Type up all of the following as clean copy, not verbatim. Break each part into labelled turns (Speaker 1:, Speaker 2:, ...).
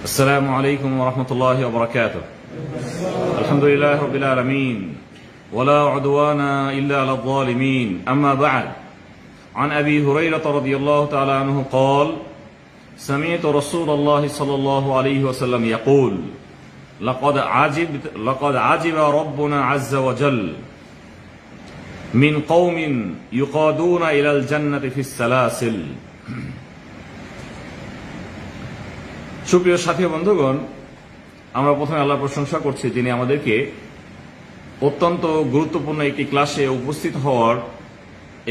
Speaker 1: السلام عليكم ورحمة الله وبركاته. الحمد لله رب العالمين ولا عدوان إلا على الظالمين. أما بعد، عن أبي هريرة رضي الله تعالى عنه قال: سمعت رسول الله صلى الله عليه وسلم يقول: لقد عجب ربنا عز وجل من قوم يقادون إلى الجنة في السلاسل. সুপ্রিয় সাথী বন্ধুগণ, আমরা প্রথমে আল্লাহর প্রশংসা করছি যিনি আমাদেরকে অত্যন্ত গুরুত্বপূর্ণ একটি ক্লাসে উপস্থিত হওয়ার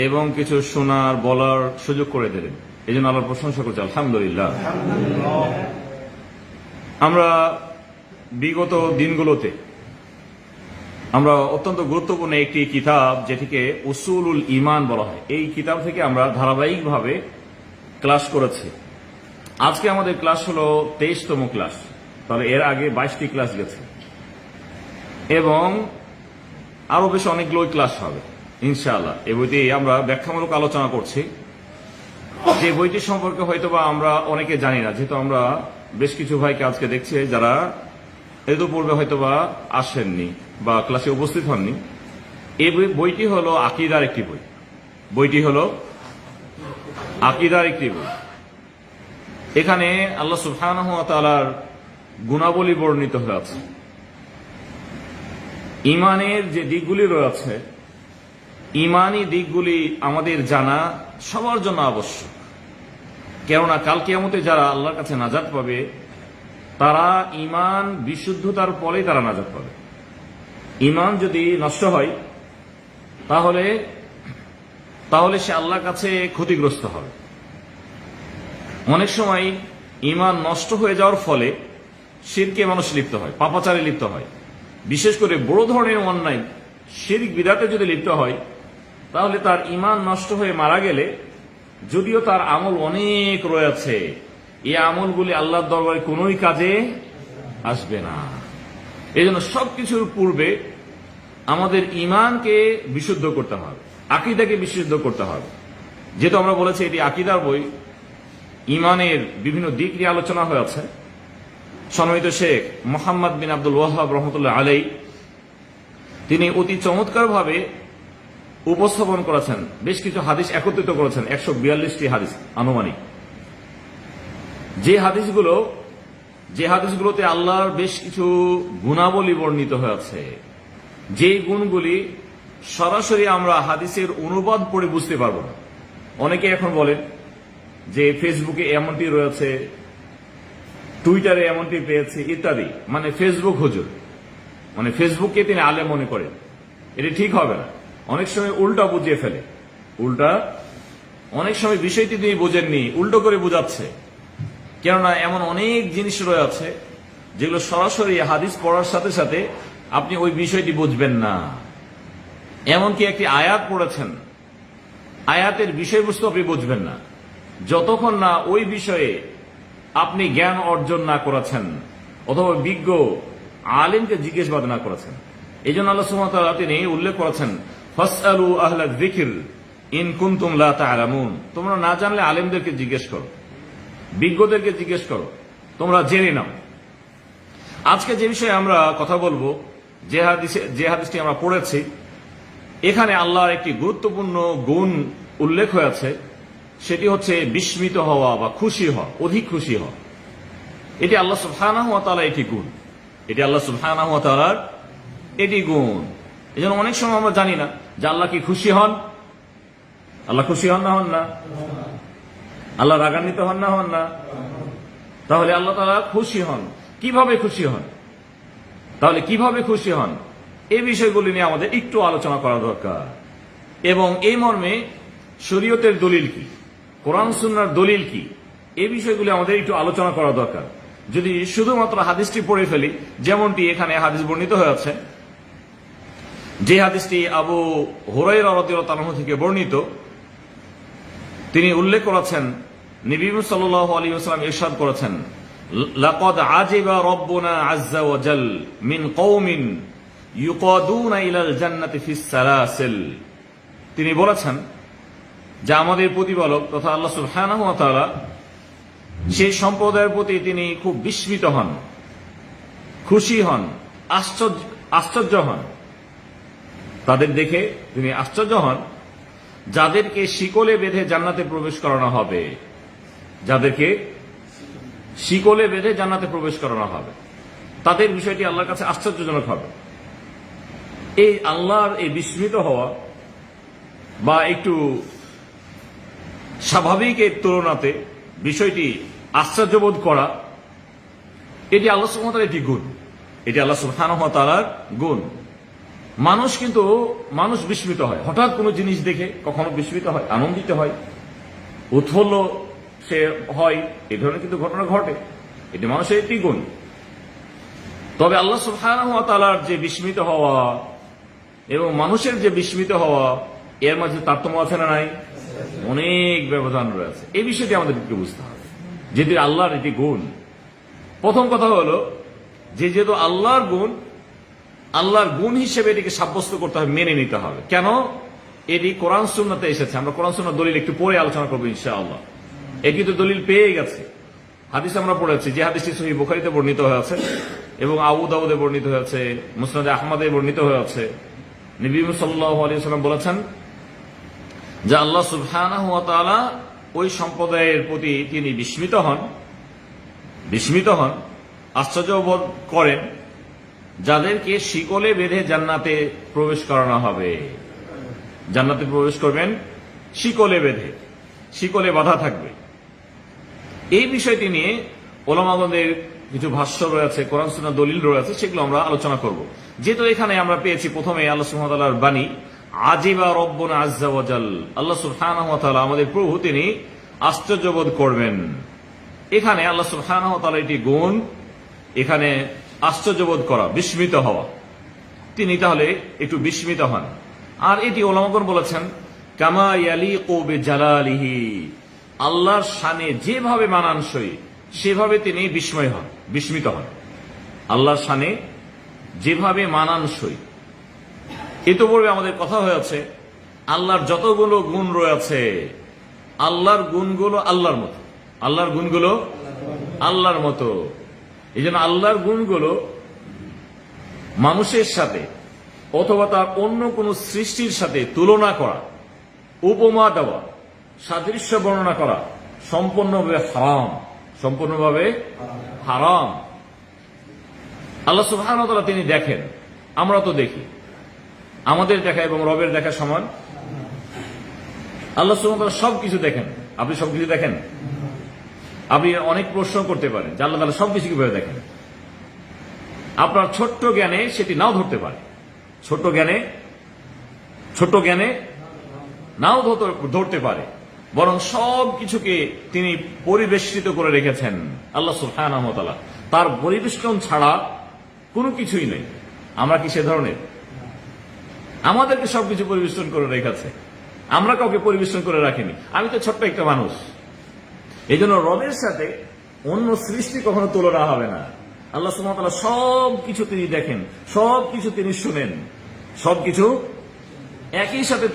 Speaker 1: এবং কিছু শোনার বলার সুযোগ করে দিলেন। এই জন্য আল্লাহর প্রশংসা করছি, আলহামদুলিল্লাহ। আমরা বিগত দিনগুলোতে আমরা অত্যন্ত গুরুত্বপূর্ণ একটি কিতাব যেটিকে উসুলুল ঈমান বলা হয়, এই কিতাব থেকে আমরা ধারাবাহিকভাবে ক্লাস করেছি। আজকে আমাদের ক্লাস হলো 23তম ক্লাস। তাহলে এর আগে 22টি ক্লাস গেছে এবং আরো বেশ অনেকগুলো ক্লাস হবে ইনশাআল্লাহ। এই বইটি আমরা ব্যাখ্যামূলক আলোচনা করছি, যে বইটি সম্পর্কে হয়তোবা আমরা অনেকে জানি না, যেহেতু আমরা বেশ কিছু ভাইকে আজকে দেখছি যারা এর পূর্বে হয়তোবা আসেননি বা ক্লাসে উপস্থিত হননি। এই বইটি হলো আকীদার একটি বই। বইটি হলো আকীদার একটি বই। এখানে আল্লাহ সুবহানাহু ওয়া তাআলার গুণাবলী বর্ণিত হয়েছে। ঈমানের যে দিকগুলি রয়েছে, ঈমানি দিকগুলি আমাদের জানা সবার জন্য আবশ্যক। কেননা কাল কিয়ামতে যারা আল্লাহর কাছে নাজাত পাবে, তারা ঈমান বিশুদ্ধতার ফলেই তারা নাজাত পাবে। ঈমান যদি নষ্ট হয় তাহলে সে আল্লাহর কাছে ক্ষতিগ্রস্ত হবে। অনেক সময় ঈমান নষ্ট হয়ে যাওয়ার ফলে শিরকে মানুষ লিপ্ত হয়, পাপাচারে লিপ্ত হয়। বিশেষ করে বড় ধরনের অন্যায় শিরক বিদআতে যদি লিপ্ত হয়, তাহলে তার ঈমান নষ্ট হয়ে মারা গেলে যদিও তার আমল অনেক রয়েছে, এই আমলগুলি আল্লাহর দরবারে কোনোই কাজে আসবে না। এই জন্য সবকিছুর পূর্বে আমাদের ঈমানকে বিশুদ্ধ করতে হবে, আকীদাকে বিশুদ্ধ করতে হবে। যেহেতু আমরা বলেছি এটি আকীদার বই, ঈমানের বিভিন্ন দিক নিয়ে আলোচনা হয়েছে। সম্মানিত শেখ মুহাম্মদ বিন আব্দুল ওয়াহাব রহমতুল্লাহ আলাইহি তিনি অতি চমৎকারভাবে উপস্থাপন করেছেন, বেশ কিছু হাদিস একত্রিত করেছেন, 142টি হাদিস আনুমানিক। যে হাদিসগুলোতে আল্লাহর বেশ কিছু গুণাবলী বর্ণিত হয়েছে, যে গুণগুলি সরাসরি আমরা হাদিসের অনুবাদ পড়ে বুঝতে পারবো না। অনেকে এখন বলেন যে ফেসবুকে এমনটি রয়েছে, টুইটারে এমনটি পেয়েছে ইত্যাদি, মানে ফেসবুক হুজুর, মানে ফেসবুককে তিনি আলেম মনে করেন। এটি ঠিক হবে না। অনেক সময় উল্টা বুঝিয়ে ফেলে, অনেক সময় বিষয়টি তিনি বোঝেননি, উল্টো করে বুঝাচ্ছে। কেননা এমন অনেক জিনিস রয়েছে যেগুলো সরাসরি হাদিস পড়ার সাথে সাথে আপনি ওই বিষয়টি বুঝবেন না। এমনকি একটি আয়াত পড়েছেন, আয়াতের বিষয়বস্তু আপনি বুঝবেন না যতক্ষণ না ওই বিষয়ে আপনি জ্ঞান অর্জন না করেছেন অথবা বিজ্ঞ আলেমকে জিজ্ঞাসাবাদ না করেছেন। এই জন্য আল্লাহ সুবহানাহু ওয়া তাআলা তিনি উল্লেখ করেছেন, ফাসআলু আহলা যিকর ইন কুনতুম লা তা'লামুন। তোমরা না জানলে আলেমদেরকে জিজ্ঞেস করো, বিজ্ঞদেরকে জিজ্ঞেস করো, তোমরা জেনে নাও। আজকে যে বিষয়ে আমরা কথা বলবো, যে হাদিসটি আমরা পড়েছি, এখানে আল্লাহর একটি গুরুত্বপূর্ণ গুণ উল্লেখ হয়েছে, সেটি হচ্ছে বিস্মিত হওয়া বা খুশি হওয়া, অধিক খুশি হওয়া। এটি আল্লাহ সুবহানাহু ওয়া তাআলার একটি গুণ, এটি আল্লাহ সুবহানাহু ওয়া তাআলার এটি গুণ। এই জন্য অনেক সময় আমরা জানি না যে আল্লাহ কি খুশি হন। আল্লাহ খুশি হন না হন না? আল্লাহ রাগান্বিত হন না হন না? তাহলে আল্লাহ তাআলা খুশি হন, কিভাবে খুশি হন? তাহলে কিভাবে খুশি হন এই বিষয়গুলি নিয়ে আমাদের একটু আলোচনা করা দরকার। এবং এই মর্মে শরীয়তের দলিল কি, কোরআন সুন্নাহর দলিল কি, এই বিষয়গুলি আমাদের একটু আলোচনা করা দরকার। যদি শুধুমাত্র হাদিসটি পড়ে ফেলি, যেমনটি এখানে হাদিস বর্ণিত হয়েছে, যে হাদিসটি আবু হুরায়রা রাদিয়াল্লাহু তাআলা থেকে বর্ণিত, তিনি উল্লেখ করেছেন, নবী সাল্লাল্লাহু আলাইহি ওয়াসাল্লাম ইরশাদ করেছেন, লাকাদ আজিবা রাব্বুনা আযজা ওয়া জাল মিন কওমিন ইউকাদুনা ইলাল জান্নাতি ফিস সালাসিল। তিনি বলেছেন যে আমাদের প্রতিপালক তথা আল্লাহ সুবহানাহু ওয়া তাআলা সেই সম্প্রদায়ের প্রতি তিনি খুব বিস্মিত হন, খুশি হন, আশ্চর্য হন। তাদের দেখে তিনি আশ্চর্য হন যাদেরকে শিকলে বেঁধে জান্নাতে প্রবেশ করানো হবে, যাদেরকে শিকলে বেঁধে জান্নাতে প্রবেশ করানো হবে, তাদের বিষয়টি আল্লাহর কাছে আশ্চর্যজনক হবে। এই আল্লাহর এই বিস্মিত হওয়া বা একটু স্বাভাবিকের তুলনাতে বিষয়টি আশ্চর্যবোধ করা, এটি আল্লাহ সুবহানাহু ওয়া তাআলার একটি গুণ, এটি আল্লাহ সুবহানাহু ওয়া তাআলার গুণ। মানুষ বিস্মিত হয়, হঠাৎ কোনো জিনিস দেখে কখনো বিস্মিত হয়, আনন্দিত হয়, উৎফুল্ল সে হয়, এই ধরনের কিন্তু ঘটনা ঘটে, এটি মানুষের একটি গুণ। তবে আল্লাহ সুবহানাহু ওয়া তাআলার যে বিস্মিত হওয়া এবং মানুষের যে বিস্মিত হওয়া, এর মাঝে তারতম্য আছে না নাই? অনেক ব্যবধান রয়েছে। এই বিষয়টি আমাদেরকে বুঝতে হবে, যেটি আল্লাহর এটি গুণ। প্রথম কথা হলো যে যেহেতু আল্লাহর গুণ হিসেবে এটিকে সাব্যস্ত করতে হবে, মেনে নিতে হবে। কেন? এটি কোরআন সুন্নাতে এসেছে। আমরা কোরআন সুন্নাহ দলিল একটু পরে আলোচনা করবো ইনশাআল্লাহ। এটি তো দলিল পেয়ে গেছে, হাদিস আমরা পড়েছি, যে হাদিসটি সহিহ বুখারীতে বর্ণিত হয়েছে এবং আবু দাউদে বর্ণিত হয়েছে, মুসনাদে আহমদে বর্ণিত হয়েছে। নবী সাল্লাল্লাহু আলাইহি ওয়াসাল্লাম বলেছেন যে আল্লাহ সুবহানাহু ওয়া তাআলা ওই সম্প্রদায়ের প্রতি তিনি বিস্মিত হন, আশ্চর্যবোধ করেন যাদেরকে শিকলে বেঁধে জান্নাতে প্রবেশ করানো হবে। জান্নাতে প্রবেশ করবেন শিকলে বেঁধে, শিকলে বাঁধা থাকবে। এই বিষয়টি নিয়ে উলামাগণদের কিছু ভাষ্য রয়েছে, কোরআন সুন্নাহ দলিল রয়েছে, সেগুলো আমরা আলোচনা করব। যেহেতু এখানে আমরা পেয়েছি প্রথমে আল্লাহ সুবহানাহু ওয়া তাআলার বাণী, আজিবা রব্বুনা আযজা ওয়া জাল, আল্লাহ সুবহানাহু ওয়া তাআলা আমাদের প্রভু তিনি আশ্চর্যবোধ করবেন। এখানে আল্লাহ সুবহানাহু ওয়া তাআলার এটি গুণ, এখানে আশ্চর্যবোধ করা, বিস্মিত হওয়া, তিনি তাহলে একটু বিস্মিত হন। আর এটি উলামাগণ বলেছেন কামা ইয়ালিকু বিজালালিহি, আল্লাহর শানে যেভাবে মানানসই সেভাবে তিনি বিস্মিত হন। আল্লাহর শানে যেভাবে মানানসই। এতো পূর্বে আমাদের কথা হয়েছে আল্লাহর যতগুলো গুণ রয়েছে, আল্লাহর গুণগুলো আল্লাহর মতো, আল্লাহর গুণগুলো আল্লাহর মতো। এই জন্য আল্লাহর গুণগুলো মানুষের সাথে অথবা তার অন্য কোন সৃষ্টির সাথে তুলনা করা, উপমা দেওয়া, সাদৃশ্য বর্ণনা করা সম্পূর্ণভাবে হারাম। আল্লাহ সুবহানাহু ওয়া তাআলা তিনি দেখেন, আমরা তো দেখি, আমাদের দেখা এবং রবের দেখা সমান? আল্লাহ সুবহানাহু ওয়া তাআলা সবকিছু দেখেন। আপনি সবকিছু দেখেন? আপনি অনেক প্রশ্ন করতে পারেন যে আল্লাহ তাআলা সবকিছু কিভাবে দেখেন। আপনার ছোট্ট জ্ঞানে সেটি নাও ধরতে পারে, ছোট্ট জ্ঞানে নাও ধরতে পারে, বরং সবকিছুকে তিনি পরিবেষ্টিত করে রেখেছেন আল্লাহ সুবহানাহু ওয়া তাআলা। তার পরিবেষ্টন ছাড়া কোনো কিছুই নেই। আমরা কি সে ধরনের? আমাদেরকে সবকিছু পরিবেষ্টন করে রেখেছে, আমরা কাউকে পরিবেষ্টন করে রাখিনি। আমি তো ছোট্ট একটা মানুষ। এই জন্য রবের সাথে অন্য সৃষ্টি কখনো তুলনা হবে না। আল্লাহ সুবহানাহু ওয়া তাআলা সবকিছু তিনি দেখেন, সবকিছু তিনি শুনেন, সবকিছু একই সাথে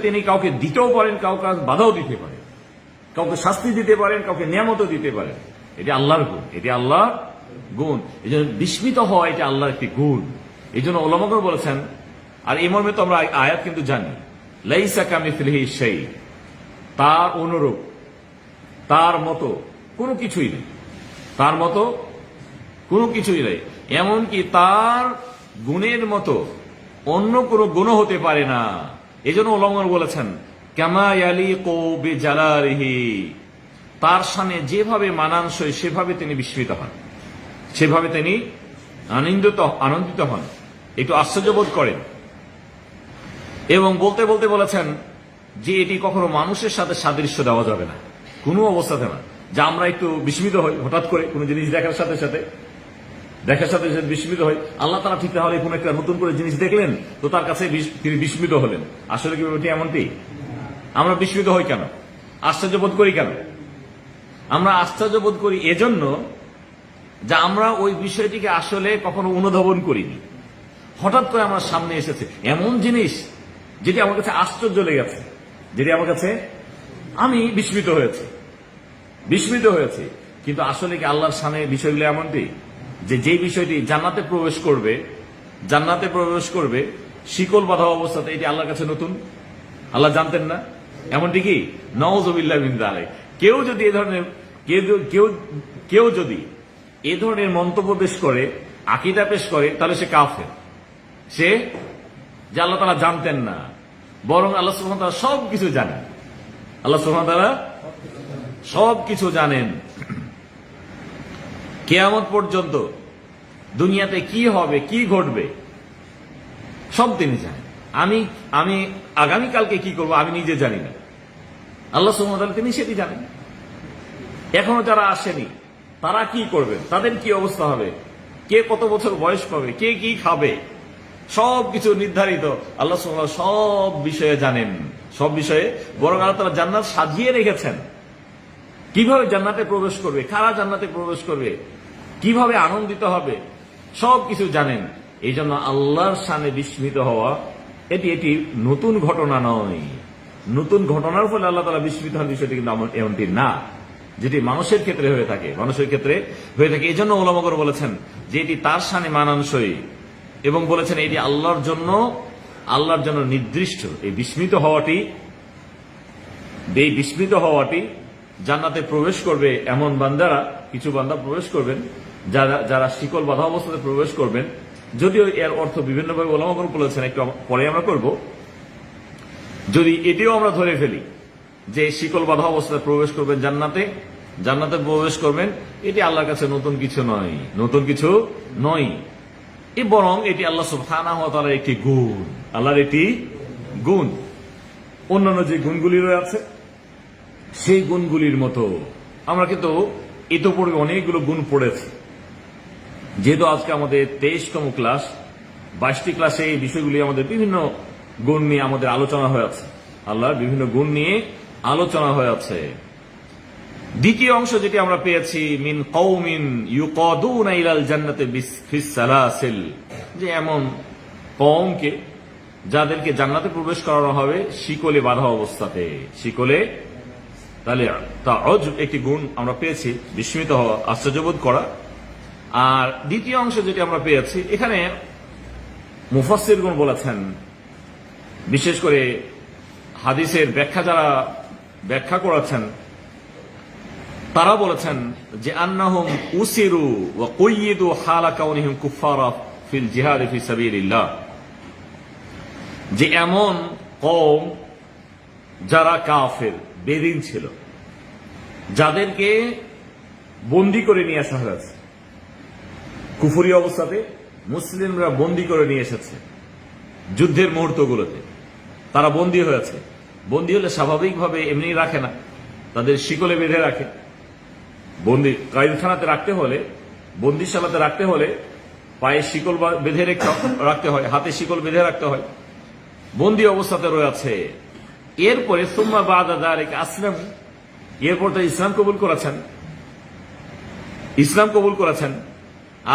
Speaker 1: তিনি কাউকে দিতেও পারেন, কাউকে বাধাও দিতে পারেন, কাউকে শাস্তি দিতে পারেন, কাউকে নিয়ামতও দিতে পারেন। এটি আল্লাহর গুণ, এটি আল্লাহর গুণ। এই জন্য বিস্মিত হওয়া এটি আল্লাহর একটি গুণ। এই জন্য উলামাগণ বলেছেন, আর এই মর্মে তো আমরা আয়াত কিন্তু জানি, লাইসা কামিসলিহি শাই, তার অনুরূপ, তার মতো কোনো কিছুই নেই, তার মতো কোনো কিছুই নেই। এমনকি তার গুণের মতো অন্য কোনো গুণ হতে পারে না। এই জন্য উলামাগণ বলেছেন কামা ইয়ালিকু বিজালালিহি, তার শানে যেভাবে মানানসই সেভাবে তিনি বিস্মিত হন, সেভাবে তিনি আনন্দিত হন, একটু আশ্চর্যবোধ করেন। এবং বলতে বলতে বলেছেন যে এটি কখনো মানুষের সাথে সাদৃশ্য দেওয়া যাবে না, কোনো অবস্থাতে না। যা আমরা একটু বিস্মিত হই হঠাৎ করে কোনো জিনিস দেখার সাথে সাথে বিস্মিত হই, আল্লাহ তাআলা ঠিক তাহলে কোন একটা নতুন করে জিনিস দেখলেন তো তার কাছে তিনি বিস্মিত হলেন। আসলে কি এটি এমনটি? আমরা বিস্মিত হই কেন? আশ্চর্যবোধ করি কেন? আমরা আশ্চর্যবোধ করি এজন্য যে আমরা ওই বিষয়টিকে আসলে কখনো অনুধাবন করিনি। হঠাৎ করে আমার সামনে এসেছে এমন জিনিস যেটি আমার কাছে আশ্চর্য লেগেছে, যেটি আমার কাছে আমি বিস্মিত হয়েছে। বিস্মিত হয়েছি। কিন্তু আসলে কি আল্লাহর সামনে বিষয়গুলো এমনটি যে যে বিষয়টি জান্নাতে প্রবেশ করবে শিকল বাঁধা অবস্থাতে, এটি আল্লাহর কাছে নতুন, আল্লাহ জানতেন না? এমনটি কি? নাউযুবিল্লাহি মিন যালিক। কেউ যদি এ ধরনের মন্তব্য পেশ করে, আকীদা পেশ করে, তাহলে সে কাফের। সে যে আল্লাহ তাআলা জানতেন না, বরং আল্লাহ সুবহানাহু ওয়া তাআলা সবকিছু জানেন। আল্লাহ সুবহানাহু ওয়া তাআলা সবকিছু জানেন। কিয়ামত পর্যন্ত দুনিয়াতে কি হবে, কি ঘটবে, সব তিনি জানেন। আমি আগামীকালকে কি করব আমি নিজে জানি না, আল্লাহ সুবহানাহু ওয়া তাআলা তিনি সেটি জানেন। এখনো যারা আসেনি তারা কি করবেন, তাদের কি অবস্থা হবে, কে কত বছর বয়স পাবে, কে কি খাবে, সবকিছু নির্ধারিত। আল্লাহ সুবহানাহু ওয়া তাআলা সব বিষয়ে জানেন, সব বিষয়ে। বরং আল্লাহ তাআলা জান্নাত সাজিয়ে রেখেছেন। কিভাবে জান্নাতে প্রবেশ করবে, কারা জান্নাতে প্রবেশ করবে, কিভাবে আনন্দিত হবে, সবকিছু জানেন। এই জন্য আল্লাহর শানে বিস্মিত হওয়া এটি নতুন ঘটনা নয়। নতুন ঘটনার ফলে আল্লাহ তাআলা বিস্মিত হওয়ার বিষয়টি কিন্তু এমনটি না, যেটি মানুষের ক্ষেত্রে হয়ে থাকে। এই জন্য উলামাগণ বলেছেন যে এটি তার শানে মানানসই, এবং বলেছেন এটি আল্লাহর জন্য নির্দিষ্ট। এই বিস্মিত হওয়াটি জান্নাতে প্রবেশ করবে এমন বান্দারা, কিছু বান্দা প্রবেশ করবেন যারা শিকল বাঁধা অবস্থাতে প্রবেশ করবেন। যদিও এর অর্থ বিভিন্নভাবে উলামাগণ বলেছেন, একটু পরে আমরা করব। যদি এটিও আমরা ধরে ফেলি যে শিকল বাঁধা অবস্থায় প্রবেশ করবেন জান্নাতে প্রবেশ করবেন, এটি আল্লাহর কাছে নতুন কিছু নয়। বরং এটি আল্লাহ সুবহানাহু ওয়া তাআলার একটি গুণ, আল্লাহর একটি গুণ। অন্যান্য যে গুণগুলি রয়েছে সেই গুণগুলির মতো আমরা কিন্তু ইতোপূর্বে অনেকগুলো গুণ পড়েছি। যেহেতু আজকে আমাদের 23তম ক্লাস, 22টি ক্লাসে এই বিষয়গুলি আমাদের বিভিন্ন গুণ নিয়ে আমাদের আলোচনা হয়েছে, আল্লাহর বিভিন্ন গুণ নিয়ে আলোচনা হয়েছে। দ্বিতীয় অংশ যেটি আমরা পেয়েছি, মিন কওমিন ইউকাদুনা ইলাল জান্নাতি ফিস সালাসিল, যে এমন কওমকে যাদেরকে জান্নাতে প্রবেশ করানো হবে শিকলে বাঁধা অবস্থাতে, শিকলে। তাহলে তাআজ্জুব একটি গুণ আমরা পেয়েছি, বিস্মিত হওয়া, আশ্চর্যবোধ করা। আর দ্বিতীয় অংশ যেটি আমরা পেয়েছি, এখানে মুফাসসিরগণ বলেছেন, বিশেষ করে হাদিসের যারা ব্যাখ্যা করেছেন তারা বলেছেন যে আন্নাহুম উসিরু ওয়া কুয়িদু হালা কাউনিহিম কুফারা ফিল জিহাদ ফি সাবিলিল্লাহ, যে এমন কওম যারা কাফের, বেদিন ছিল, যাদেরকে বন্দী করে নিয়ে আসা হয়েছে। কুফরি অবস্থাতে মুসলিমরা বন্দী করে নিয়ে এসেছে যুদ্ধের মুহূর্তগুলোতে, তারা বন্দী হয়েছে। বন্দী হলে স্বাভাবিকভাবে এমনি রাখে না, তাদের শিকলে বেঁধে রাখে। বন্দী কায়দখানাতে রাখতে হলে, বন্দিশালাতে রাখতে হলে পায়ে শিকল বেঁধে রাখতে হয়, হাতে শিকল বেঁধে রাখতে হয়। বন্দী অবস্থাতে রয়েছে। এরপরে সুম্মা বাদা যালিকা আসলামু, এরপর তো ইসলাম কবুল করেছেন।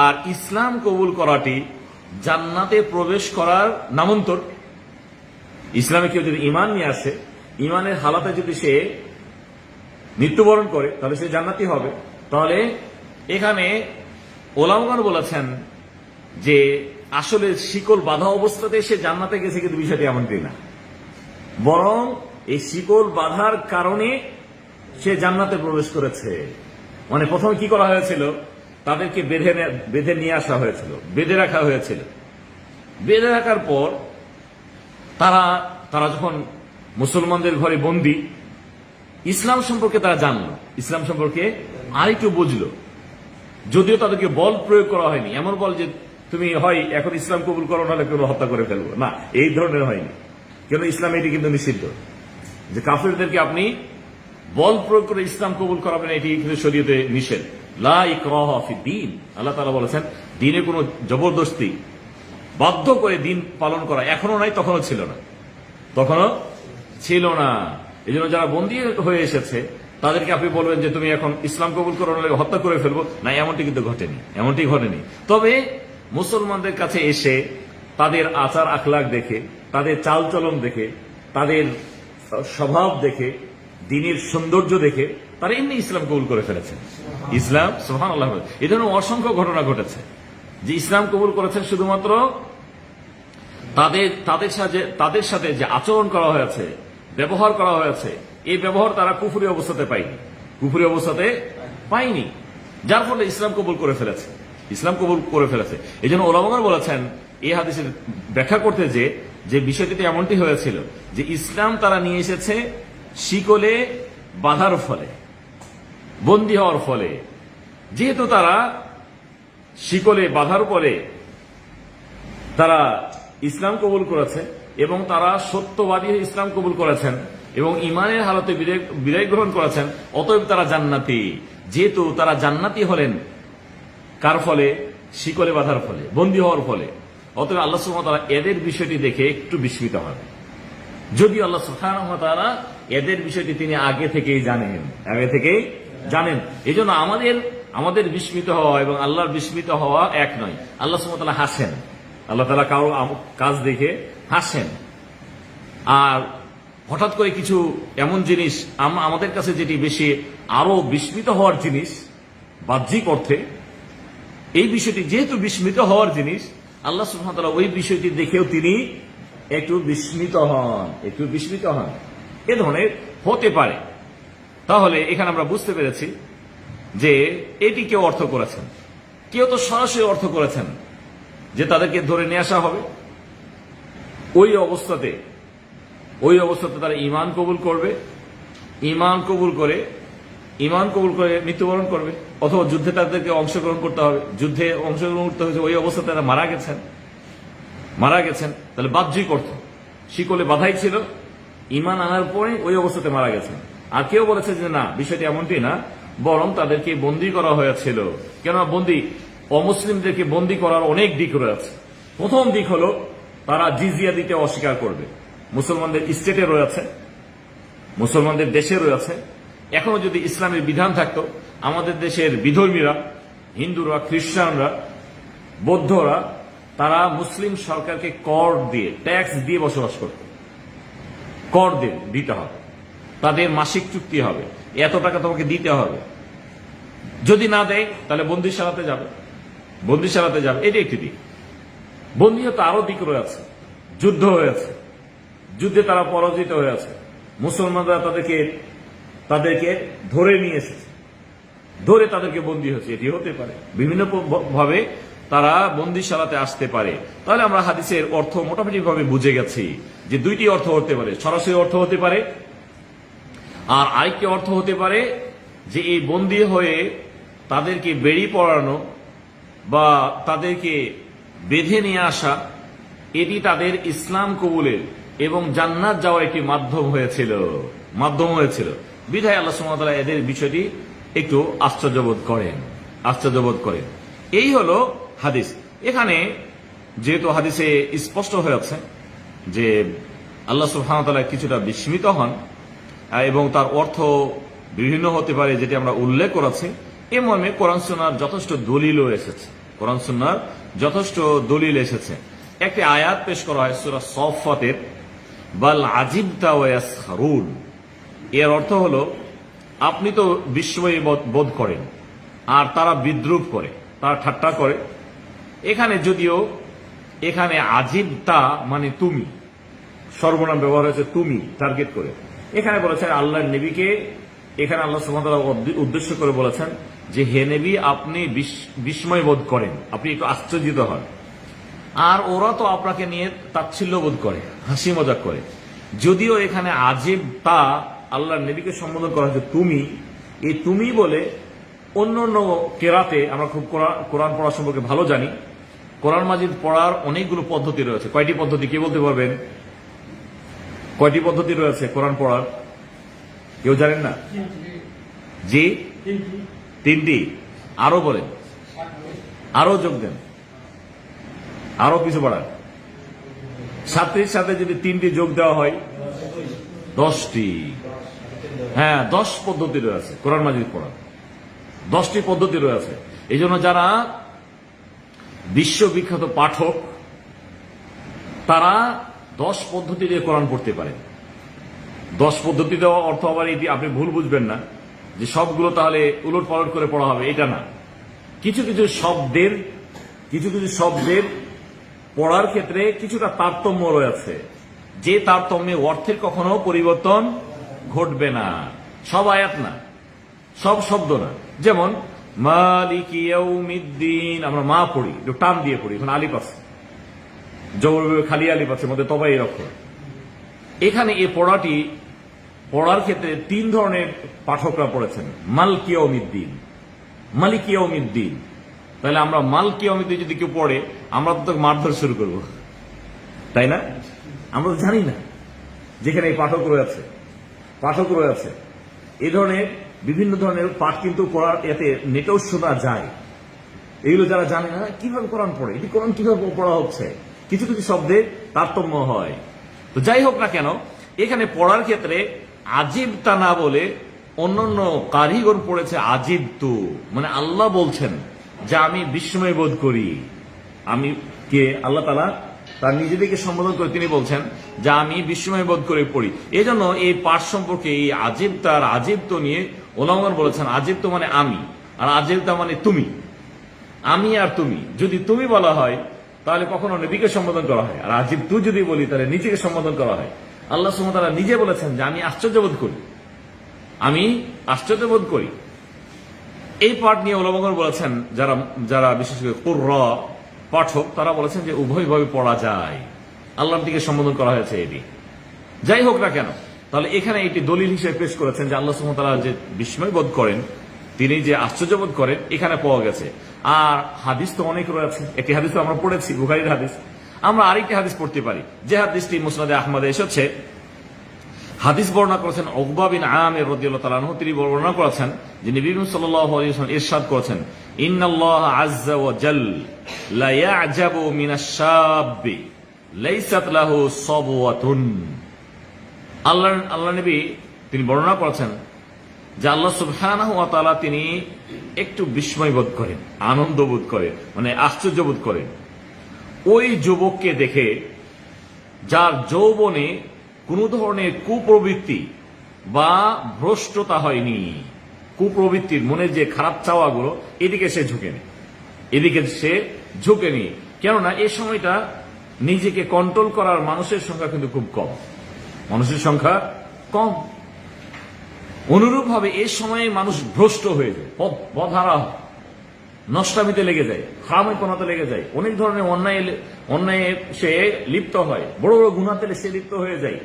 Speaker 1: আর ইসলাম কবুল করাটি জান্নাতে প্রবেশ করার নামান্তর। ইসলামে কেউ যদি ঈমান নিয়ে আসে, ঈমানের হালাতে যদি সে মৃত্যুবরণ করে, তাহলে সে জান্নাতি হবে। তাহলে এখানে ওলামাগণ বলেছেন যে আসলে শিকল বাঁধা অবস্থাতে সে জান্নাতে গেছে, কিন্তু বিষয়টি এমনটি না, বরং এই শিকল বাঁধার কারণে সে জান্নাতে প্রবেশ করেছে। মানে প্রথমে কি করা হয়েছিল, তাদেরকে বেঁধে নিয়ে আসা হয়েছিল, বেঁধে রাখা হয়েছিল। বেঁধে রাখার পর তারা যখন মুসলমানদের ঘরে বন্দী, ইসলাম সম্পর্কে তারা জানলো, ইসলাম সম্পর্কে আরেকটু বুঝলো। যদিও তাদেরকে বল প্রয়োগ করা হয়নি, এমন বল যে তুমি হয় এখন ইসলাম কবুল করো, নাহলে কেউ হত্যা করে ফেলবো, না, এই ধরনের হয়নি। কেন ইসলাম এটি কিন্তু নিষিদ্ধ, যে কাফেরদেরকে আপনি বল প্রয়োগ করে ইসলাম কবুল করাবেন, এটি কিন্তু শরীয়তে নিষেধ। লা ইকরাহা ফিদ্দীন, আল্লাহ তাআলা বলেছেন দ্বীনে কোনো জবরদস্তি, বাধ্য করে দিন পালন করা এখনো নাই, তখনও ছিল না। এই জন্য যারা বন্দী হয়ে এসেছে তাদেরকে আপনি বলবেন যে তুমি এখন ইসলাম কবুল করো, নাহলে হত্যা করে ফেলবো, না, এমনটি কিন্তু ঘটেনি। তবে মুসলমানদের কাছে এসে তাদের আচার আখলাক দেখে, তাদের চালচলন দেখে, তাদের স্বভাব দেখে দিনের সৌন্দর্য দেখে তারা এমনি ইসলাম কবুল করে ফেলেছেন। ইসলাম সুবহানাল্লাহ, এই ধরনের অসংখ্য ঘটনা ঘটেছে যে ইসলাম কবুল করেছেন শুধুমাত্র তাদের সাথে যে আচরণ করা হয়েছে, ব্যবহার করা হয়েছে, এই ব্যবহার তারা কুফরি অবস্থাতে পায়নি, কুফরি অবস্থাতে পায়নি, যার ফলে ইসলাম কবুল করে ফেলেছে, ইসলাম কবুল করে ফেলেছে। এই জন্য ওলামাগণ বলেছেন এই হাদিসের ব্যাখ্যা করতে যে বিষয়টিতে এমনটি হয়েছিল যে ইসলাম তারা নিয়ে এসেছে শিকলে বাধার ফলে, বন্দী হওয়ার ফলে। যেহেতু তারা শিকলে বাধার পরে তারা ইসলাম কবুল করেছে এবং তারা সত্যবাদী হয়ে ইসলাম কবুল করেছেন এবং ইমানের হালতে বিদায় গ্রহণ করেছেন, অতএব তারা জান্নাতি। যেহেতু তারা জান্নাতি হলেন কার ফলে? শিকলে বাধার ফলে, বন্দী হওয়ার ফলে। অতএব আল্লাহ সুবহানাহু ওয়া তাআলা এদের বিষয়টি দেখে একটু বিস্মিত হন। যদিও আল্লাহ সুবহানাহু ওয়া তাআলা এদের বিষয়টি তিনি আগে থেকেই জানেন। এই জন্য আমাদের বিস্মিত হওয়া এবং আল্লাহর বিস্মিত হওয়া এক নয়। আল্লাহ সুবহানাহু ওয়া তাআলা হাসেন, আল্লাহ তাআলা কারো কাজ দেখে হাসেন। আর হঠাৎ করে কিছু এমন জিনিস আমাদের কাছে যেটি বেশি আরো বিস্মিত হওয়ার জিনিস বাহ্যিক অর্থে, এই বিষয়টি যেহেতু বিস্মিত হওয়ার জিনিস, আল্লাহ সুবহানাহু ওয়া তাআলা ওই বিষয়টি দেখেও তিনি একটু বিস্মিত হন। এ ধরনের হতে পারে। তাহলে এখানে আমরা বুঝতে পেরেছি যে এটি কেউ অর্থ করেছেন, কেউ তো সরাসরি অর্থ করেছেন যে তাদেরকে ধরে নিয়ে আসা হবে, ওই অবস্থাতে তারা ঈমান কবুল করবে, ঈমান কবুল করে মৃত্যুবরণ করবে, অথবা যুদ্ধে তাদেরকে অংশগ্রহণ করতে হবে, যুদ্ধে অংশগ্রহণ করতে হয়েছে, ওই অবস্থাতে তারা মারা গেছেন। তাহলে বাহ্যিক অর্থ শিকলে বাধাই ছিল, ঈমান আনার পরে ওই অবস্থাতে মারা গেছেন। আর কেউ বলেছে যে না, বিষয়টি এমনটি না, বরং তাদেরকে বন্দী করা হয়েছিল। কেন অমুসলিমদেরকে বন্দী করার অনেক দিক রয়েছে। প্রথম দিক হলো তারা জিজিয়া দিতে অস্বীকার করবে। মুসলমানদের স্টেটে রয়েছে, মুসলমানদের দেশে রয়েছে। এখনো যদি ইসলামের বিধান থাকতো, আমাদের দেশের বিধর্মীরা, হিন্দুরা, খ্রিস্টানরা, বৌদ্ধরা, তারা মুসলিম সরকারকে কর দিয়ে, ট্যাক্স দিয়ে বসবাস করত। কর দিতে হবে, তাদের মাসিক চুক্তি হবে, এত টাকা তোমাকে দিতে হবে। যদি না দেয় তাহলে বন্দিশালাতে যাবে। এটি একটি দিক। বন্দী হতে আরো দিক রয়েছে। যুদ্ধ হয়েছে, যুদ্ধে তারা পরাজিত হয়েছে, মুসলমানরা তাদেরকে ধরে নিয়ে এসেছে, ধরে তাদেরকে বন্দী হয়েছে। এটি হতে পারে, বিভিন্ন ভাবে তারা বন্দিশালাতে আসতে পারে। তাহলে আমরা হাদিসের অর্থ মোটামুটি ভাবে বুঝে গেছি যে দুইটি অর্থ হতে পারে। সরাসরি অর্থ হতে পারে, আর আরেকটি অর্থ হতে পারে যে এই বন্দী হয়ে তাদেরকে বেড়ি পড়ানো বা তাদেরকে বেঁধে নিয়ে আসা, এটি তাদের ইসলাম কবুলের এবং জান্নাত যাওয়ার একটি মাধ্যম হয়েছিল। বিধায় আল্লাহ সুবহানাহু ওয়া তাআলা এদের বিষয়টি একটু আশ্চর্যবোধ করেন। এই হলো হাদিস। এখানে যেহেতু হাদিসে স্পষ্ট হয়েছে যে আল্লাহ সুবহানাহু ওয়া তাআলা কিছুটা বিস্মিত হন এবং তার অর্থ বিভিন্ন হতে পারে, যেটি আমরা উল্লেখ করেছি, এ মর্মে কোরআন সুন্নাহর যথেষ্ট দলিল এসেছে। একটি আয়াত পেশ করা হয় সূরা সফফাতের, বাল আজিবতা ওয়া ইয়াসখারুন। এর অর্থ হলো আপনি তো বিস্ময় বোধ করেন আর তারা বিদ্রুপ করে, তারা ঠাট্টা করে। এখানে আজিবতা মানে তুমি, সর্বনাম ব্যবহার হয়েছে তুমি টার্গেট করে। এখানে বলেছেন আল্লাহর নবীকে, এখানে আল্লাহ সুবহানাহু ওয়া তাআলা উদ্দেশ্য করে বলেছেন যে হে নবী, আপনি বিস্ময় বোধ করেন, আপনি একটু আশ্চর্যিত হন। আর ওরা তো আপনাকে নিয়ে তাচ্ছিল্য বোধ করে, হাসি মজাক করে। যদিও এখানে আজিব তা আল্লাহর নবীকে সম্বোধন করা হয়েছে তুমি, এই তুমি বলে অন্য কেরাতে, আমরা খুব কোরআন পড়া সম্পর্কে ভালো জানি, কোরআন মাজিদ পড়ার অনেকগুলো পদ্ধতি রয়েছে। কয়টি পদ্ধতি কে বলতে পারবেন? কয়টি পদ্ধতি রয়েছে কোরআন পড়ার? কেউ জানেন না? জি, তিনটি। আরো বলেন, আরো যোগ দেন, আরো কিছু পড়ার। 7টির সাথে যদি 3টি যোগ দেওয়া হয় 10টি। হ্যাঁ, 10 পদ্ধতি রয়েছে কোরআন মাজিদ পড়ার, 10টি পদ্ধতি রয়েছে। এই জন্য যারা বিশ্ববিখ্যাত পাঠক, তারা 10 পদ্ধতি দিয়ে কোরআন পড়তে পারেন। 10 পদ্ধতিতে অর্থ আবার এটি আপনি ভুল বুঝবেন না যে সবগুলো তাহলে উলট পালট করে পড়া হবে, এটা না। কিছু কিছু শব্দের পড়ার ক্ষেত্রে কিছুটা তারতম্য রয়েছে, যে তারতম্যে অর্থের কখনো পরিবর্তন ঘটবে না। সব আয়াত না, সব শব্দ না। যেমন মালিকি ইয়াউমিদ্দিন, আমরা মা পড়ি, একটু টান দিয়ে পড়ি, এখন আলিফ আছে, জবর খালি আলিফ আছে, মধ্যে তবাই অক্ষর। এখানে এই পড়ার ক্ষেত্রে 3 ধরনের পাঠকরা পড়েছেন। মালিকি ইয়াউমিদ্দিন, তাহলে আমরা মালিকি ইয়াউমিদ্দিন যদি কেউ পড়ে, আমরা তো মারধর শুরু করব, তাই না? আমরা তো জানি না যেখানে এই পাঠক রয়েছে। এই ধরনের বিভিন্ন ধরনের পাঠ কিন্তু পড়ার এতে নেটেও শোনা যায়। এগুলো যারা জানে না কিভাবে কোরআন পড়ে, এটি কোরআন কিভাবে পড়া হচ্ছে, কিছু কিছু শব্দে তারতম্য হয়। তো যাই হোক না কেন, এখানে পড়ার ক্ষেত্রে আজিব তা না বলে অন্যান্য কারিগর পড়েছে আজিব তু, মানে আল্লাহ বলছেন যে আমি বিস্ময় বোধ করি। আমি কে? আল্লাহ তাআলা তার নিজেদেরকে সম্বোধন করে তিনি বলছেন যে আমি বিস্ময় বোধ করে পড়ি। এই জন্য এই পাঠ সম্পর্কে এই আজিব তার আজিব তো নিয়ে ওলামাগণ বলেছেন আজিব তো মানে আমি, আর আজিব তা মানে তুমি। আমি আর তুমি, যদি তুমি বলা হয় তাহলে কখনো নবীকে সম্বোধন করা হয়, আর আজিব তু যদি বলি তাহলে নিজেকে সম্বোধন করা হয়। আল্লাহ সুবহানাহু ওয়া তাআলা নিজে বলেছেন যে আমি আশ্চর্য বোধ করি। এই পাঠ নিয়ে ওলামাগণ বলেছেন, যারা বিশেষ করে কুররা পাঠক, তারা বলেছেন যে উভয়ভাবে পড়া যায়, আল্লাহর দিকে সম্বোধন করা হয়েছে এটি। যাই হোক না কেন, তাহলে এখানে এটি দলিল হিসেবে পেশ করেছেন যে আল্লাহ সুবহানাহু ওয়া তাআলা যে বিস্ময় বোধ করেন, তিনি যে আশ্চর্য বোধ করেন, এখানে পাওয়া গেছে। আর হাদিস তো অনেক রয়েছে, একটি হাদিস তো আমরা পড়েছি, বুখারীর হাদিস। আমরা আরেকটি হাদিস পড়তে পারি, যে হাদিসটি মুসনাদে আহমদে এসেছে। হাদিস বর্ণনা করেছেন উকবা বিন আমির রাদিয়াল্লাহু তাআলা আনহু, তিনি বর্ণনা করেছেন যে নবী সাল্লাল্লাহু আলাইহি ওয়াসাল্লাম ইরশাদ করেছেন, ইন্নাল্লাহ আযজা ওয়া জাল লা ইয়া'জাবু মিনাশ শাববি লাইসাত লাহু সাবওয়াতুন। আল্লাহ নবী তিনি বর্ণনা করেছেন যে আল্লাহ সুবহানাহু ওয়া তাআলা তিনি একটু বিস্ময় বোধ করেন, আনন্দ বোধ করেন, মানে আশ্চর্য বোধ করেন ওই যুবককে দেখে যার যৌবনে কোন ধরনের কুপ্রবৃত্তি বা ভ্রষ্টতা হয়নি। কুপ্রবৃত্তির মনে যে খারাপ চাওয়াগুলো, এদিকে সে ঝুঁকেনি। কেননা এই সময়টা নিজেকে কন্ট্রোল করার মানুষের সংখ্যা কিন্তু খুব কম। অনুরূপভাবে এই সময়ে মানুষ ভ্রষ্ট হয়ে যায়, পথহারা, নষ্টামিতে লেগে যায়, হারামিপনাতে লেগে যায়, অনেক ধরনের অন্যায়ে সে লিপ্ত হয়, বড় বড় গুনাতে সে লিপ্ত হয়ে যায়,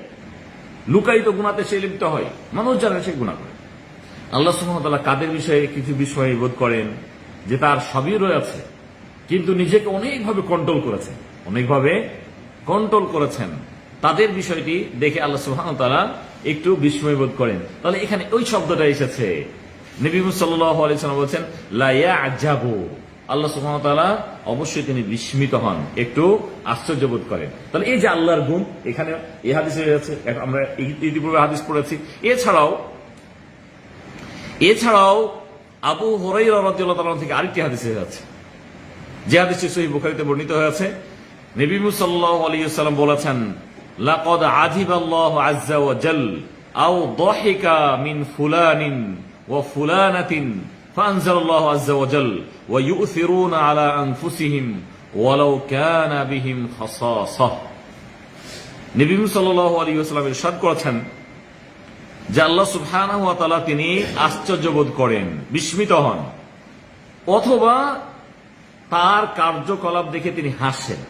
Speaker 1: লুকায়িত গুনাতে সে লিপ্ত হয়, মানুষ জানে সে গুনাহ করে। আল্লাহ সুবহানাহু ওয়া তাআলা কাদের বিষয়ে কিছু বিষয় বোধ করেন যে তার সবই রয়েছে, কিন্তু নিজেকে অনেকভাবে কন্ট্রোল করেছেন, তাদের বিষয়টি দেখে আল্লাহ সুবহানাহু ওয়া তাআলা একটু বিস্ময় বোধ করেন। তাহলে এখানে ওই শব্দটা এসেছে। নবী সাল্লাল্লাহু আলাইহি ওয়াসাল্লাম বলেছেন লা ইয়া'জাবু, আল্লাহ সুবহানাহু ওয়া তাআলা অবশ্যই তিনি বিস্মিত হন, একটু আশ্চর্য বোধ করেন। তাহলে এই যে আল্লাহর গুণ এখানে এই হাদিসে আছে, আমরা ইতিপূর্বে হাদিস পড়েছি। এছাড়াও আবু হুরায়রা রাদিয়াল্লাহু তাআলা থেকে আরেকটি হাদিস আছে, যে হাদিসটি সহিহ বুখারীতে বর্ণিত হয়েছে। নবী সাল্লাল্লাহু আলাইহি ওয়াসাল্লাম বলেছেন লাকাদ আজিবাল্লাহু আযজা ওয়া জাল আও দাহিকা মিন ফুলানিন ওয়া ফুলানাতিন ফাআনজালাল্লাহু আযজা ওয়া জাল ওয়া ইউথিরুনা আলা আনফুসিহিম ওয়ালাউ কানা বিহিম খাসাসাহ। নবী সাল্লাল্লাহু আলাইহি ওয়াসাল্লাম ইরশাদ করেছেন যে আল্লাহ সুবহানাহু ওয়া তাআলা তিনি আশ্চর্য বোধ করেন, বিস্মিত হন, অথবা তার কার্যকলাপ দেখে তিনি হাসেন।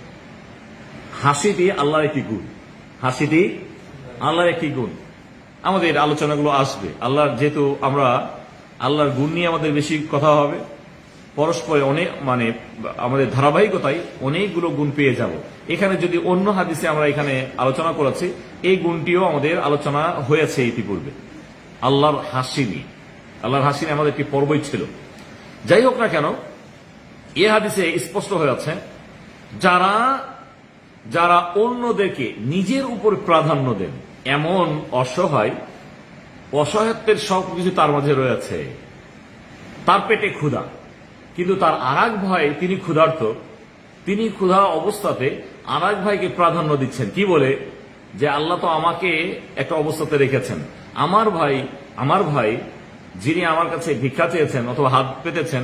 Speaker 1: হাসিটি আল্লাহর একটি গুণ। আমাদের আলোচনাগুলো আসবে যেহেতু আমরা আল্লাহর গুণ নিয়ে আমাদের বেশি কথা হবে, পরস্পরে অনেক আমাদের ধারাবাহিকতায় অনেকগুলো গুণ পেয়ে যাব। এখানে যদি অন্য হাদিসে আমরা এখানে আলোচনা করেছি, এই গুণটিও আমাদের আলোচনা হয়েছে ইতিপূর্বে। আল্লাহর হাসি নিয়ে আমাদের একটি পর্বই ছিল। যাই হোক না কেন, এ হাদিসে স্পষ্ট হয়ে আছে যারা অন্যদেরকে নিজের উপর প্রাধান্য দেন, এমন অসহায়ত্বের সবকিছু তার মাঝে রয়েছে। তার পেটে ক্ষুধা, কিন্তু তার আরেক ভাই তিনি ক্ষুধার্ত, তিনি ক্ষুধা অবস্থাতে আরেক ভাইকে প্রাধান্য দিচ্ছেন। কি বলে? যে আল্লাহ তো আমাকে একটা অবস্থাতে রেখেছেন, আমার ভাই যিনি আমার কাছে ভিক্ষা চেয়েছেন অথবা হাত পেতেছেন,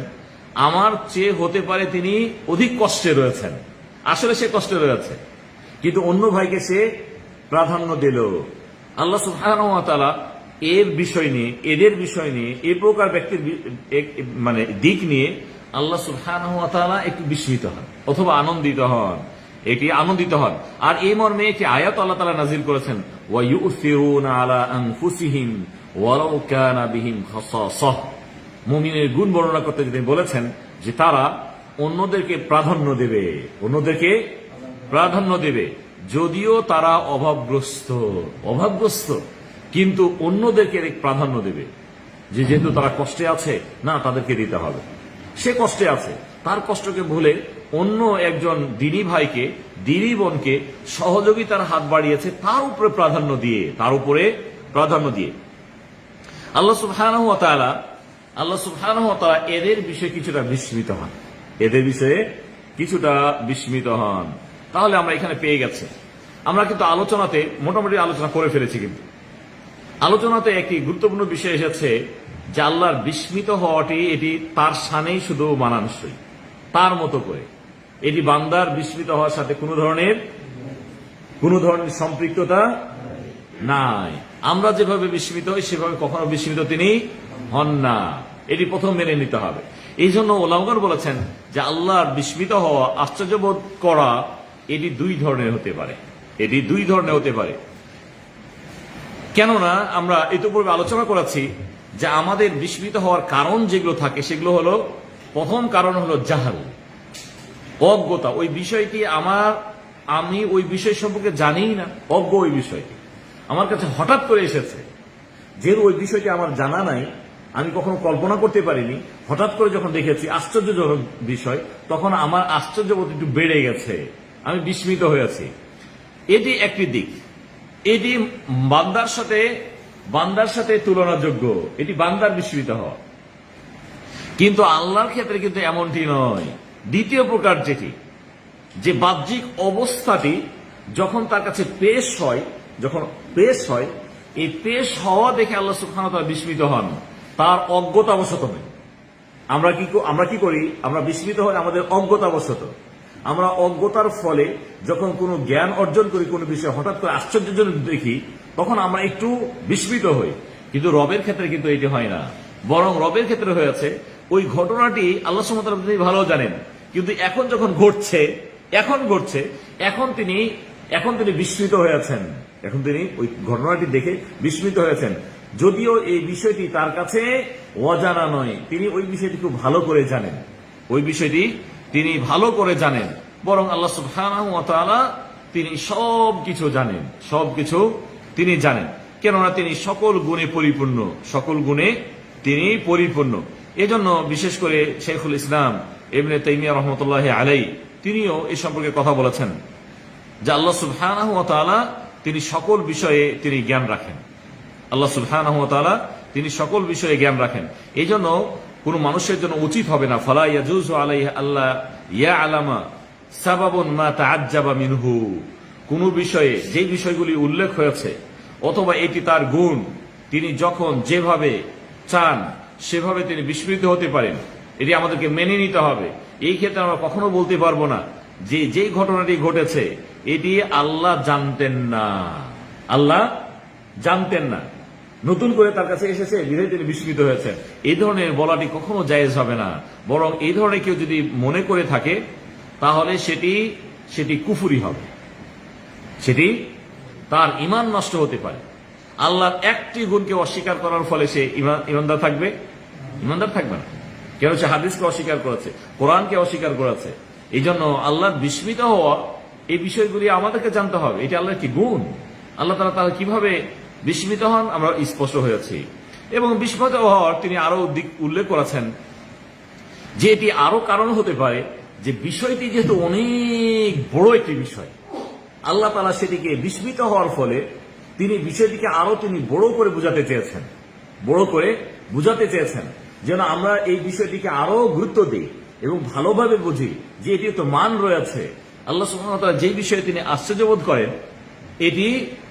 Speaker 1: আমার চেয়ে হতে পারে তিনি অধিক কষ্টে রয়েছেন, আসলে সে কষ্টে রয়েছে, কিন্তু অন্য ভাইকে সে প্রাধান্য দিল। আল্লাহ সুবহানাহু ওয়া তাআলা এদের বিষয় নিয়ে এই প্রকার ব্যক্তির মানে দিক নিয়ে আল্লাহ সুবহানাহু ওয়া তাআলা একটু বিস্মিত হন অথবা আনন্দিত হন। আর এই মর্মে একটি আয়াত আল্লাহ তাআলা নাযিল করেছেন, ওয়া ইউসিরুনা আলা আনফুসিহিম ওয়ালাউ কানা বিহিম খাসাসাহ। মুমিনের গুণ বর্ণনা করতে যদি বলেছেন যে তারা অন্যদেরকে প্রাধান্য দেবে যদিও তারা অভাবগ্রস্ত, কিন্তু অন্যদেরকে প্রাধান্য দেবে, যেহেতু তারা কষ্টে আছে, না তাদেরকে দিতে হবে। সে কষ্টে আছে, তার কষ্টকে ভুলে অন্য একজন দিনী ভাইকে, দিনী বোনকে সহযোগিতার হাত বাড়িয়েছে, তার উপরে প্রাধান্য দিয়ে আল্লাহ সুবহানাহু ওয়া তাআলা এদের বিষয়ে কিছুটা বিস্মিত হন। তাহলে আমরা এখানে পেয়ে গেছি, আমরা কিন্তু আলোচনাতে মোটামুটি আলোচনা করে ফেলেছি, কিন্তু আলোচনাতে একটি গুরুত্বপূর্ণ বিষয় এসেছে যে আল্লাহর বিস্মিত হওয়াটি এটি তার শানেই শুধু মানানসই, তার মতো করে। এটি বান্দার বিস্মিত হওয়ার সাথে কোনো ধরনের সম্পৃক্ততা নাই। আমরা যেভাবে বিস্মিত হই সেভাবে কখনো বিস্মিত তিনি হন না, এটি প্রথম মেনে নিতে হবে। এই জন্য ওলামাগণ বলেছেন যে আল্লাহর বিস্মিত হওয়া, আশ্চর্যবোধ করা, এটি দুই ধরনের হতে পারে। কেননা আমরা ইতিপূর্বে আলোচনা করেছি যে আমাদের বিস্মিত হওয়ার কারণ যেগুলো থাকে সেগুলো হলো, প্রথম কারণ হলো জাহাল, অজ্ঞতা। ওই বিষয়টি আমি ওই বিষয় সম্পর্কে জানিই না, অজ্ঞ ওই বিষয়টি আমার কাছে হঠাৎ করে এসেছে, যেহেতু ওই বিষয়টি আমার জানা নাই, আমি কখনো কল্পনা করতে পারিনি, হঠাৎ করে যখন দেখেছি আশ্চর্যজনক বিষয়, তখন আমার আশ্চর্যবোধ একটু বেড়ে গেছে, আমি বিস্মিত হয়েছি। এটি একটি দিক, এটি বান্দার সাথে তুলনাযোগ্য, এটি বান্দার বিস্মিত হওয়া। কিন্তু আল্লাহর ক্ষেত্রে কিন্তু এমনটি নয়। দ্বিতীয় প্রকার যেটি, যে বাহ্যিক অবস্থাটি যখন তার কাছে পেশ হয়, এই পেশ হওয়া দেখে আল্লাহ সুবহানাহু ওয়া তাআলা বিস্মিত হন, তার অজ্ঞতাবশত নয়। আমরা কি করি? আমরা বিস্মিত হই আমাদের অজ্ঞতাবশত। আমরা অজ্ঞতার ফলে যখন কোনো জ্ঞান অর্জন করি, কোনো বিষয় হঠাৎ করে আশ্চর্যজনক দেখি, তখন আমরা একটু বিস্মিত হই। কিন্তু রবের ক্ষেত্রে কিন্তু এটি হয় না, বরং রবের ক্ষেত্রে হয়েছে ওই ঘটনাটি আল্লাহ সুবহানাহু ওয়া তাআলা তিনি ভালো জানেন, কিন্তু এখন যখন ঘটছে, এখন তিনি বিস্মিত হয়েছেন, এখন তিনি ওই ঘটনাটি দেখে বিস্মিত হয়েছেন, যদিও এই বিষয়টি তার কাছে অজানা নয়, তিনি ওই বিষয়টি খুব ভালো করে জানেন, বরং আল্লাহ সুবহানাহু ওয়া তাআলা তিনি সবকিছু জানেন, কেননা তিনি সকল গুণে পরিপূর্ণ। এজন্য বিশেষ করে শেখুল ইসলাম ইবনে তাইমিয়া রাহমাতুল্লাহি আলাইহি তিনিও এই সম্পর্কে কথা বলেছেন যে আল্লাহ সুবহানাহু ওয়া তাআলা তিনি সকল বিষয়ে তিনি জ্ঞান রাখেন। এই জন্য কোন মানুষের জন্য উচিত হবে না, ফালা ইয়াজুজু আলাইহি আল্লাহ ইয়ালামা সাবাবুন মা তাআজ্জাবা মিনহু, কোন বিষয়ে যে বিষয়গুলি উল্লেখ হয়েছে অথবা এটি তার গুণ, তিনি যখন যেভাবে চান সেভাবে তিনি বিস্মৃত হতে পারেন, এটি আমাদেরকে মেনে নিতে হবে। এই ক্ষেত্রে আমরা কখনো বলতে পারবো না যে যেই ঘটনাটি ঘটেছে এটি আল্লাহ জানতেন না, নতুন করে তার কাছে এসেছে বিধায় তিনি বিস্মিত হয়েছেন, এই ধরনের বলাটি কখনো জায়েজ হবে না। বরং এই ধরনের কেউ যদি মনে করে থাকে তাহলে সেটি কুফরি হবে, সেটি তার ঈমান নষ্ট হতে পারে। আল্লাহর একটি গুণকে অস্বীকার করার ফলে সে ঈমানদার থাকবে না। কেন? সে হাদিসকে অস্বীকার করেছে, কোরআনকে অস্বীকার করেছে। এই জন্য আল্লাহর বিস্মিত হওয়া, এই বিষয়গুলি আমাদেরকে জানতে হবে, এটি আল্লাহর কি গুণ, আল্লাহ তাআলা কিভাবে বিস্মিত হন আমরা স্পষ্ট হয়েছি। এবং বিস্মিত হওয়ার তিনি আরো দিক উল্লেখ করেছেন যে এটি আরো কারণ হতে পারে যে বিষয়টি যেহেতু অনেক বড় একটি বিষয়, আল্লাহ তাআলা সেটিকে বিস্মিত হওয়ার ফলে তিনি বিষয়টিকে আরো বড় করে বুঝাতে চেয়েছেন, যেন আমরা এই বিষয়টিকে আরো গুরুত্ব দিই এবং ভালোভাবে বুঝি যে এটি তো মান রয়েছে। আল্লাহ সুবহানাহু ওয়া তাআলা যে বিষয়ে তিনি আশ্চর্যবোধ করেন, এটি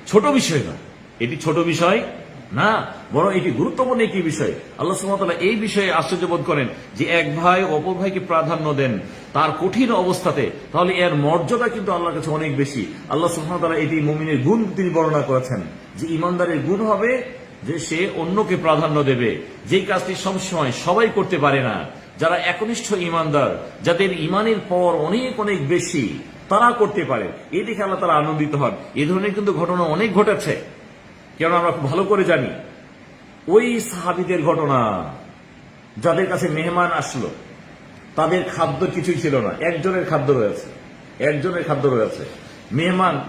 Speaker 1: ছোট বিষয় না, এটি ছোট বিষয় না, বরং এটি গুরুত্বপূর্ণ একটি বিষয়। আল্লাহ সুবহানাহু ওয়া তাআলা এই বিষয়ে আশ্চর্য বোধ করেন যে এক ভাই অপর ভাইকে প্রাধান্য দেন তার কঠিন অবস্থাতে, তাহলে এর মর্যাদা কিন্তু আল্লাহর কাছে অনেক বেশি। আল্লাহ সুবহানাহু ওয়া তাআলা এটি মুমিনের গুণ তিনি বর্ণনা করেছেন যে ইমানদারের গুণ হবে যে সে অন্যকে প্রাধান্য দেবে, যেই কাজটি সবসময় সবাই করতে পারে না। যারা একনিষ্ঠ ইমানদার, যাদের ইমানের পর অনেক অনেক বেশি, তারা করতে পারে, এই দেখে আল্লাহ তাআলা আনন্দিত হন। এই ধরনের কিন্তু ঘটনা অনেক ঘটেছে, কেন আমরা খুব ভালো করে জানি ওই সাহাবীদের ঘটনা, যাদের কাছে মেহমান আসলো, তাদের খাদ্য কিছুই ছিল না, একজনের খাদ্য রয়েছে।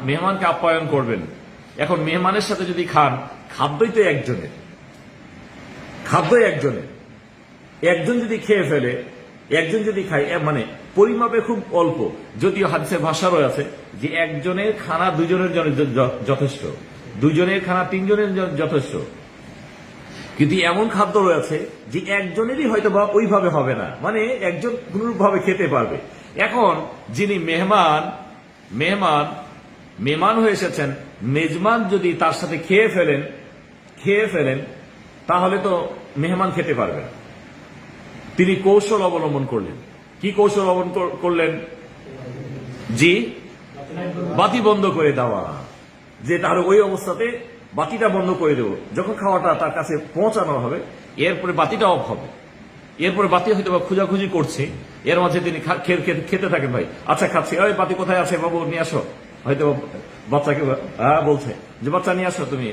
Speaker 1: মেহমানকে আপ্যায়ন করবেন, এখন মেহমানের সাথে যদি খান, খাদ্যই তো একজনের, একজন যদি খেয়ে ফেলে, একজন যদি খায়, মানে পরিমাপে খুব অল্প, যদিও হাদিসের ভাষা রয়েছে যে একজনের খানা দুজনের জন্য যথেষ্ট, দুজনের খানা তিনজনের জন্য যথেষ্ট, কিন্তু এমন খাদ্য রয়েছে যে একজনেরই হয়তো বা ওইভাবে হবে না, মানে একজন কোনরূপভাবে খেতে পারবে। এখন যিনি মেহমান হয়ে এসেছেন, মেজবান যদি তার সাথে খেয়ে ফেলেন তাহলে তো মেহমান খেতে পারবে না। তিনি কৌশল অবলম্বন করলেন। কি কৌশল অবলম্বন করলেন? জি, বাতি বন্ধ করে দেওয়া, যে তার ওই অবস্থাতে বাতিটা বন্ধ করে দেবো, যখন খাওয়াটা তার কাছে পৌঁছানো হবে এরপরে বাতিটা অফ হবে, এরপরে বাতি হয়তো বা খোঁজাখুঁজি করছে, এর মাঝে তিনি খেতে থাকেন, ভাই আচ্ছা খাচ্ছি, ওই বাতি কোথায় আছে বাবু নিয়ে আসো, হয়তো বাচ্চাকে বলছে যে বাচ্চা নিয়ে আসো, তুমি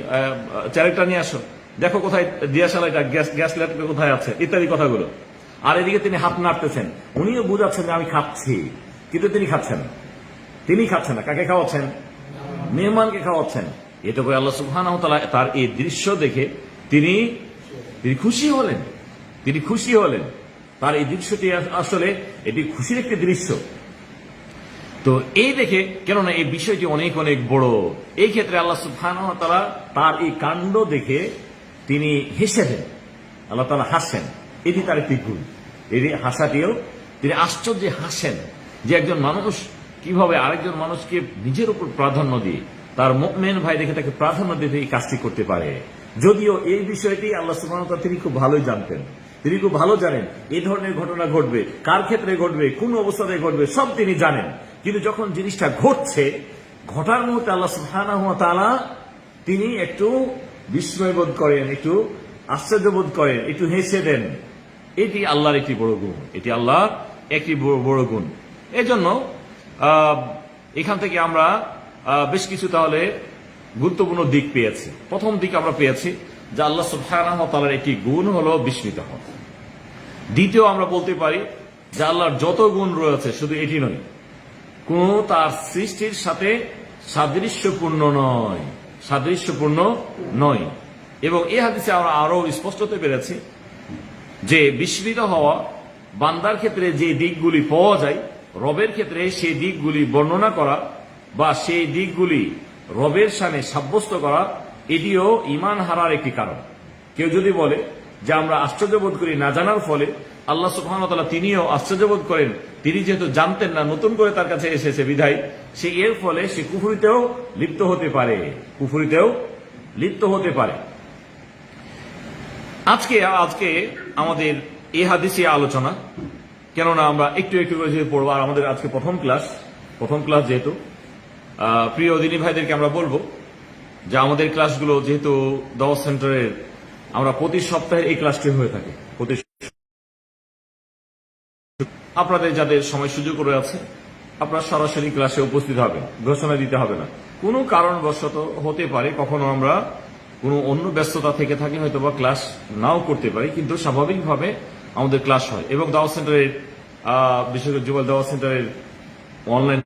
Speaker 1: চ্যারেকটা নিয়ে আসো, দেখো কোথায় দিয়াশালাইটা, গ্যাস লাইট কোথায় আছে, ইত্যাদি কথাগুলো। আর এদিকে তিনি হাত নাড়তেছেন, উনিও বুঝাচ্ছেন যে আমি খাচ্ছি, কিন্তু তিনি খাচ্ছেন না। কাকে খাওয়াচ্ছেন? মেহমানকে খাওয়াচ্ছেন। এটা করে আল্লাহ সুবহানাহু ওয়া তাআলা তার এই দৃশ্য দেখে তিনি খুশি হলেন। তার এই দৃশ্যটি আসলে এটি খুশির একটি দৃশ্য। তো এই দেখে, কেননা এই বিষয়টি অনেক অনেক বড়, এই ক্ষেত্রে আল্লাহ সুবহানাহু ওয়া তাআলা তার এই কাণ্ড দেখে তিনি হেসে দেন, আল্লাহ তাআলা হাসেন, এটি তার একটি গুণ। এই হাসাটিও তিনি আশ্চর্যে হাসেন যে একজন মানুষ কিভাবে আরেকজন মানুষকে নিজের উপর প্রাধান্য দিয়ে, তার মুমিন ভাই দেখে তাকে প্রাধান্য দিয়ে এই কাজটি করতে পারে। যদিও এই বিষয়টি আল্লাহ সুবহানাহু ওয়া তাআলা তিনি খুব ভালোই জানতেন, তিনি খুব ভালো জানেন এই ধরনের ঘটনা ঘটবে, কার ক্ষেত্রে ঘটবে, কোন অবস্থাতে ঘটবে, সব তিনি জানেন। কিন্তু যখন জিনিসটা ঘটছে, ঘটার মুহূর্তে আল্লাহ সুবহানাহু ওয়া তাআলা তিনি একটু বিস্ময় বোধ করেন, একটু আশ্চর্য বোধ করেন, একটু হেসে দেন। এটি আল্লাহর একটি বড় গুণ। এজন্য এখান থেকে আমরা বেশ কিছু তাহলে গুরুত্বপূর্ণ দিক পেয়েছি। প্রথম দিক আমরা পেয়েছি যে আল্লাহ সুবহানাহু ওয়া তাআলার একটি গুণ হলো বিস্মিত হওয়া। দ্বিতীয় আমরা বলতে পারি যে আল্লাহর যত গুণ রয়েছে শুধু এটি নয়, কোন তার সৃষ্টির সাথে সাদৃশ্যপূর্ণ নয়। এবং এই হাদিসে আমরা আরো স্পষ্ট হতে পেরেছি যে বিস্মিত হওয়া বান্দার ক্ষেত্রে যে দিকগুলি পাওয়া যায়, রবের ক্ষেত্রে সেই দিকগুলি বর্ণনা করা বা সেই দিকগুলি রবের সামনে সাব্যস্ত করা, এটিও ঈমান হারার একটি কারণ। কেউ যদি বলে যে আমরা আশ্চর্যবোধ করি না জানার ফলে, আল্লাহ সুবহানাহু ওয়া তাআলা তিনিও আশ্চর্যবোধ করেন, তিনি যেহেতু জানতেন না, নতুন করে তার কাছে এসেছে বিধায় সে এর ফলে সে কুফরিতেও লিপ্ত হতে পারে। আজকে আমাদের এই হাদিসে আলোচনা, কেননা আমরা একটু করে পড়বো, আর আমাদের আজকে প্রথম ক্লাস যেহেতু, প্রিয় দিনী ভাইদেরকে আমরা বলবো যে আমাদের ক্লাসগুলো যেহেতু দাওয়াত সেন্টারের, আমরা প্রতি সপ্তাহে এই ক্লাসটি হয়ে থাকে। আপনাদের যাদের সময় সুযোগ রয়েছে, আপনারা সরাসরি ক্লাসে উপস্থিত হবেন, ঘোষণা দিতে হবে না। কোনো কারণবশত হতে পারে কখনো আমরা কোনো অন্য ব্যস্ততা থেকে থাকি, হয়তো বা ক্লাস নাও করতে পারি, কিন্তু স্বাভাবিকভাবে আমাদের ক্লাস হয়। এবং দাওয়াত সেন্টারের বিশেষ করে যুবল দাওয়াত সেন্টারের অনলাইন